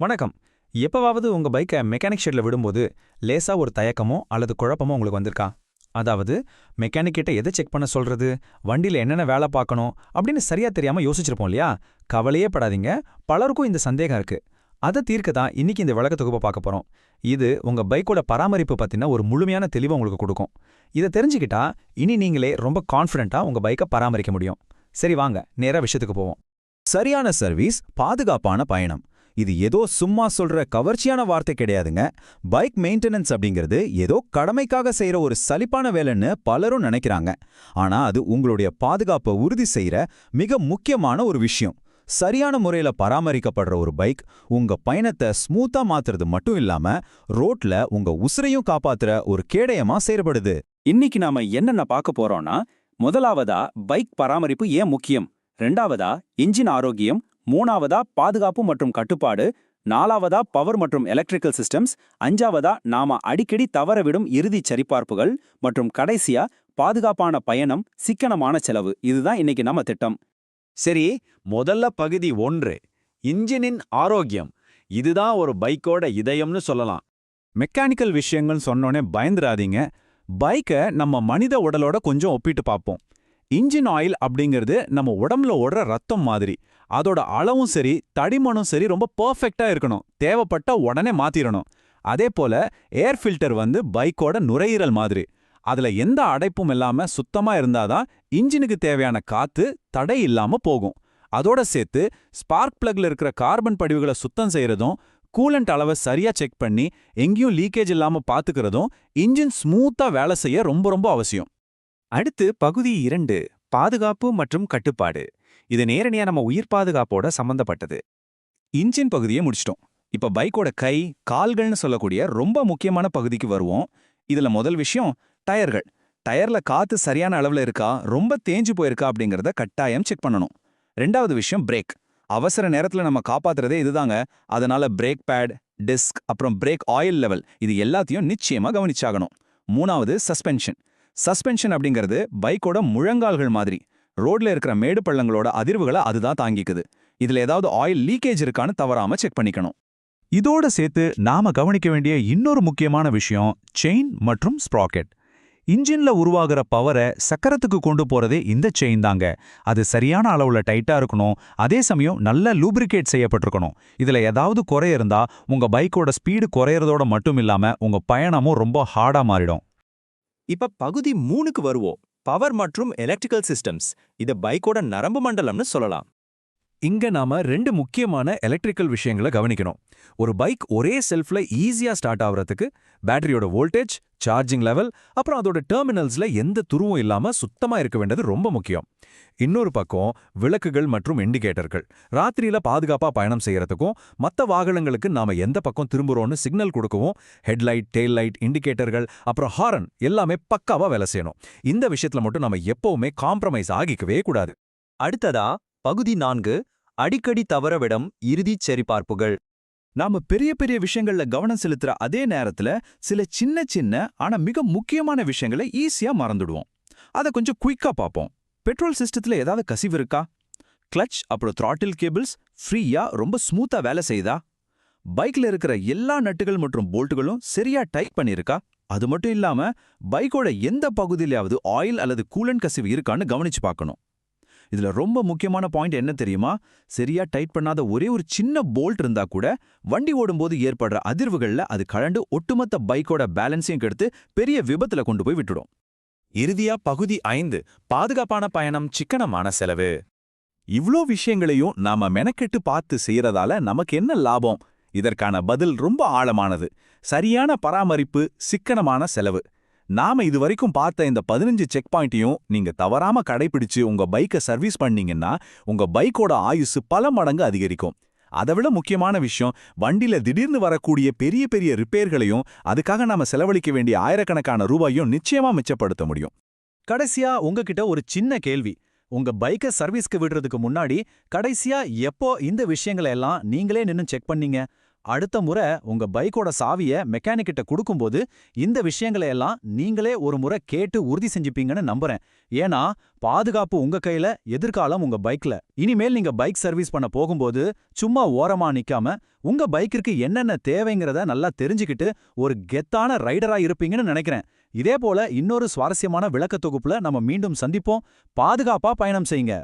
வணக்கம். எப்பவாவது உங்க பைக்கை மெக்கானிக் ஷெட்ல விடும்போது லேசா ஒரு தயக்கமோ அல்லது குழப்பமோ உங்களுக்கு வந்திருக்கா? அதாவது மெக்கானிக் கிட்ட எதை செக் பண்ண சொல்றது, வண்டியில என்னென்ன வேலை பார்க்கணும் அப்படின்னு சரியா தெரியாம யோசிச்சிருப்போம் இல்லையா? கவலையே படாதீங்க, பலருக்கும் இந்த சந்தேகம் இருக்கு. அதை தீர்க்க தான் இன்னைக்கு இந்த விளக்க தொகுப்பை பார்க்க போறோம். இது உங்க பைக்கோட பராமரிப்பு பத்தின ஒரு முழுமையான தெளிவை உங்களுக்கு கொடுக்கும். இதை தெரிஞ்சுக்கிட்டா இனி நீங்களே ரொம்ப கான்ஃபிடென்ட்டா உங்க பைக்கை பராமரிக்க முடியும். சரி வாங்க, நேரா விஷயத்துக்கு போவோம். சரியான சர்வீஸ், பாதுகாப்பான பயணம். இது ஏதோ சும்மா சொல்ற கவர்ச்சியான வார்த்தை கிடையாதுங்க. பைக் மெயின்டெனன்ஸ் அப்படிங்கிறது ஏதோ கடமைக்காக செய்யற ஒரு சலிப்பான வேலைன்னு பலரும் நினைக்கிறாங்க. ஆனா அது உங்களுடைய பாதுகாப்பை உறுதி செய்யற மிக முக்கியமான ஒரு விஷயம். சரியான முறையில பராமரிக்கப்படுற ஒரு பைக் உங்க பயணத்தை ஸ்மூத்தா மாத்துறது மட்டும் இல்லாம ரோட்ல உங்க உசுரையும் காப்பாத்துற ஒரு கேடயமா செயல்படுது. இன்னைக்கு நாம என்னென்ன பார்க்க போறோம்னா, முதலாவதா பைக் பராமரிப்பு ஏன் முக்கியம், ரெண்டாவதா இன்ஜின் ஆரோக்கியம், மூணாவதா பாதுகாப்பு மற்றும் கட்டுப்பாடு, நாலாவதா பவர் மற்றும் எலக்ட்ரிக்கல் சிஸ்டம்ஸ், அஞ்சாவதா நாம அடிக்கடி தவறவிடும் இறுதி சரிபார்ப்புகள், மற்றும் கடைசியா பாதுகாப்பான பயணம், சிக்கனமான செலவு. இதுதான் இன்னைக்கு நம்ம திட்டம். சரி, முதல்ல பகுதி 1, இன்ஜினின் ஆரோக்கியம். இதுதான் ஒரு பைக்கோட இதயம்னு சொல்லலாம். மெக்கானிக்கல் விஷயங்கள் சொன்னோனே பயந்துராதீங்க. பைக்கை நம்ம மனித உடலோட கொஞ்சம் ஒப்பிட்டு பார்ப்போம். இன்ஜின் ஆயில் அப்படிங்கிறது நம்ம உடம்புல ஓடுற ரத்தம் மாதிரி. அதோட அளவும் சரி, தடிமனும் சரி ரொம்ப பர்ஃபெக்டா இருக்கணும். தேவைப்பட்ட உடனே மாத்திரணும். அதே போல ஏர் ஃபில்டர் பைக்கோட நுரையீரல் மாதிரி. அதுல எந்த அடைப்பும் இல்லாம சுத்தமா இருந்தாதான் இன்ஜினுக்கு தேவையான காத்து தடை இல்லாம போகும். அதோட சேர்த்து ஸ்பார்க் பிளக்ல இருக்கிற கார்பன் படிவுகளை சுத்தம் செய்யறதும், கூலண்ட் அளவை சரியா செக் பண்ணி எங்கேயும் லீக்கேஜ் இல்லாம பாத்துக்கிறதும் இன்ஜின் ஸ்மூத்தா வேலை செய்ய ரொம்ப ரொம்ப அவசியம். அடுத்து பகுதி 2, பாதுகாப்பு மற்றும் கட்டுப்பாடு. இது நேரடியா நம்ம உயிர் பாதுகாப்போட சம்பந்தப்பட்டது. இன்ஜின் பகுதியை முடிச்சிட்டோம். இப்ப பைக்கோட கை, கால்கள்னு சொல்லக்கூடிய ரொம்ப முக்கியமான பகுதிக்கு வருவோம். இதுல முதல் விஷயம் டயர்கள். டயர்ல காத்து சரியான அளவுல இருக்கா, ரொம்ப தேஞ்சு போயிருக்கா அப்படிங்கறத கட்டாயம் செக் பண்ணணும். ரெண்டாவது விஷயம் பிரேக். அவசர நேரத்துல நம்ம காப்பாத்துறதே இதுதாங்க. அதனால பிரேக் பேட், டிஸ்க், அப்புறம் பிரேக் ஆயில் லெவல், இது எல்லாத்தையும் நிச்சயமா கவனிச்சாகணும். மூணாவது சஸ்பென்ஷன். சஸ்பென்ஷன் அப்படிங்கிறது பைக்கோட முழங்கால்கள் மாதிரி. ரோட்ல இருக்கிற மேடு பள்ளங்களோட அதிர்வுகளை அதுதான் தாங்கிக்குது. இதுல ஏதாவது ஆயில் லீக்கேஜ் இருக்கான்னு தவறாம செக் பண்ணிக்கணும். இதோட சேர்த்து நாம கவனிக்க வேண்டிய இன்னொரு முக்கியமான விஷயம் செயின் மற்றும் ஸ்ப்ராக்கெட். இன்ஜின்ல உருவாகிற பவரை சக்கரத்துக்கு கொண்டு போறதே இந்த செயின் தாங்க. அது சரியான அளவுல டைட்டா இருக்கணும். அதே சமயம் நல்ல லூப்ரிகேட் செய்யப்பட்டிருக்கணும். இதுல ஏதாவது குறை இருந்தா உங்க பைக்கோட ஸ்பீடு குறையறதோட மட்டும் இல்லாம உங்க பயணமும் ரொம்ப ஹார்டா மாறிடும். இப்ப பகுதி 3க்கு வருவோம். பவர் மற்றும் எலக்ட்ரிக்கல் சிஸ்டம்ஸ். இது பைக்கோட நரம்பு மண்டலம்னு சொல்லலாம். இங்க நாம 2 முக்கியமான எலக்ட்ரிக்கல் விஷயங்களை கவனிக்கணும். ஒரு பைக் ஒரே செல்ஃப்ல ஈஸியா ஸ்டார்ட் ஆகுறதுக்கு பேட்டரியோட வோல்டேஜ், சார்ஜிங் லெவல், அப்புறம் அதோட டெர்மினல்ஸ்ல எந்த துருவும் இல்லாம சுத்தமா இருக்க வேண்டியது ரொம்ப முக்கியம். இன்னொரு பக்கம் விளக்குகள் மற்றும் இண்டிகேட்டர்கள். ராத்திரியில பாதுகாப்பா பயணம் செய்யறதுக்கும் மத்த வாகனங்களுக்கு நாம எந்த பக்கம் திரும்புறோம்னு சிக்னல் கொடுக்கவும் ஹெட்லைட், டெயில் லைட், இண்டிகேட்டர்கள், அப்புறம் ஹாரன் எல்லாமே பக்காவா வேலை செய்யணும். இந்த விஷயத்துல மட்டும் நாம எப்பவுமே காம்ப்ரமைஸ் ஆகிக்கவே கூடாது. அடுத்ததா பகுதி 4, அடிக்கடி தவறவிடும் இறுதிச் சரிபார்ப்புகள். நாம பெரிய பெரிய விஷயங்கள்ல கவனம் செலுத்துற அதே நேரத்துல சில சின்ன சின்ன ஆனா மிக முக்கியமான விஷயங்களை ஈஸியா மறந்துடுவோம். அதை கொஞ்சம் குயிக்கா பார்ப்போம். பெட்ரோல் சிஸ்டத்துல ஏதாவது கசிவு இருக்கா? கிளட்ச் அப்புறம் த்ராட்டில் கேபிள்ஸ் ஃப்ரீயா ரொம்ப ஸ்மூத்தா வேலை செய்யுதா? பைக்ல இருக்கிற எல்லா நட்டுகள் மற்றும் போல்ட்டுகளும் சரியா டைட் பண்ணிருக்கா? அது மட்டும் இல்லாம பைக்கோட எந்த பகுதியிலாவது ஆயில் அல்லது கூலண்ட் கசிவு இருக்கான்னு கவனிச்சு பார்க்கணும். இதுல ரொம்ப முக்கியமான பாயிண்ட் என்ன தெரியுமா? சரியா டைட் பண்ணாத ஒரே ஒரு சின்ன போல்ட் இருந்தா கூட வண்டி ஓடும்போது ஏற்படுற அதிர்வுகள்ல அது கழண்டு ஒட்டுமொத்த பைக்கோட பேலன்ஸையும் கெடுத்து பெரிய விபத்துல கொண்டு போய் விட்டுடும். இறுதியா பகுதி 5, பாதுகாப்பான பயணம், சிக்கனமான செலவு. இவ்ளோ விஷயங்களையும் நாம மெனக்கெட்டு பார்த்து செய்யறதால நமக்கு என்ன லாபம்? இதற்கான பதில் ரொம்ப ஆழமானது. சரியான பராமரிப்பு, சிக்கனமான செலவு. நாம இதுவரைக்கும் பார்த்த இந்த 15 செக் பாயிண்ட்டையும் நீங்க தவறாம கடைபிடிச்சு உங்க பைக்கை சர்வீஸ் பண்ணீங்கன்னா உங்க பைக்கோட ஆயுசு பல மடங்கு அதிகரிக்கும். அதைவிட முக்கியமான விஷயம், வண்டியில திடீர்னு வரக்கூடிய பெரிய பெரிய ரிப்பேர்களையும் அதுக்காக நாம செலவழிக்க வேண்டிய ஆயிரக்கணக்கான ரூபாயும் நிச்சயமா மிச்சப்படுத்த முடியும். கடைசியா உங்ககிட்ட ஒரு சின்ன கேள்வி. உங்க பைக்கை சர்வீஸ்க்கு விடுறதுக்கு முன்னாடி கடைசியா எப்போ இந்த விஷயங்களை எல்லாம் நீங்களே நின்னு செக் பண்ணீங்க? அடுத்த முறை உங்க பைக்கோட சாவிய மெக்கானிக் கிட்ட கொடுக்கும்போது இந்த விஷயங்களை எல்லாம் நீங்களே ஒரு முறை கேட்டு உறுதி செஞ்சுப்பீங்கன்னு நம்புறேன். ஏன்னா பாதுகாப்பு உங்க கையில, எதிர்காலம் உங்க பைக்ல. இனிமேல் நீங்க பைக் சர்வீஸ் பண்ண போகும்போது சும்மா ஓரமா நிக்காம உங்க பைக்கிற்கு என்னென்ன தேவைங்கிறத நல்லா தெரிஞ்சுக்கிட்டு ஒரு கெத்தான ரைடரா இருப்பீங்கன்னு நினைக்கிறேன். இதே போல இன்னொரு சுவாரஸ்யமான விளக்க தொகுப்புல நம்ம மீண்டும் சந்திப்போம். பாதுகாப்பா பயணம் செய்யுங்க.